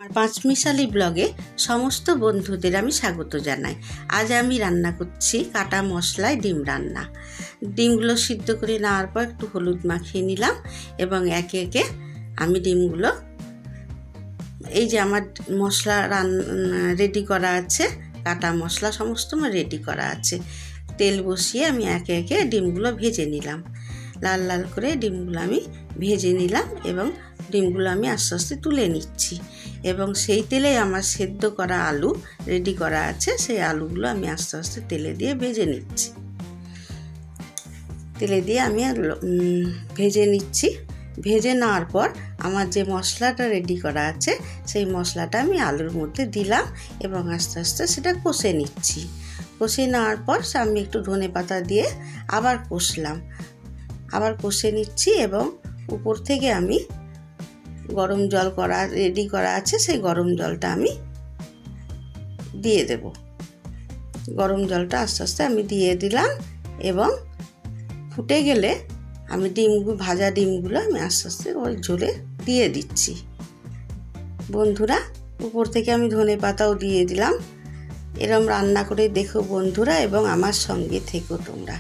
আমার পাঁচমিশালি ব্লগে সমস্ত বন্ধুদের আমি স্বাগত জানাই। আজ আমি রান্না করছি কাটা মশলায় ডিম রান্না। ডিমগুলো সিদ্ধ করে নেওয়ার পর একটু হলুদ মাখিয়ে নিলাম এবং একে একে আমি ডিমগুলো, এই যে আমার মশলা রেডি করা আছে, কাটা মশলা সমস্ত আমার রেডি করা আছে। তেল বসিয়ে আমি একে একে ডিমগুলো ভেজে নিলাম। লাল লাল করে ডিমগুলো আমি ভেজে নিলাম এবং ডিমগুলো আমি আস্তে আস্তে তুলে নিচ্ছি এবং সেই তেলে আমার সেদ্ধ করা আলু রেডি করা আছে, সেই আলুগুলো আমি আস্তে আস্তে তেলে দিয়ে ভেজে নিচ্ছি। তেলে দিয়ে আমি ভেজে নিচ্ছি। ভেজে নেওয়ার পর আমার যে মশলাটা রেডি করা আছে, সেই মশলাটা আমি আলুর মধ্যে দিলাম এবং আস্তে আস্তে সেটা কষে নিচ্ছি। কষে নেওয়ার পর আমি একটু ধনেপাতা দিয়ে আবার কষে নিচ্ছি এবং উপর থেকে আমি গরম জল রেডি করা আছে, সেই গরম জলটা আমি দিয়ে দেব। গরম জলটা আস্তে আস্তে আমি দিয়ে দিলাম এবং ফুটে গেলে আমি ভাজা ডিমগুলো আমি আস্তে আস্তে ওই ঝোলে দিয়ে দিচ্ছি। বন্ধুরা, উপর থেকে আমি ধনেপাতাও দিয়ে দিলাম। এরকম রান্না করে দেখো বন্ধুরা এবং আমার সঙ্গে থেকো তোমরা।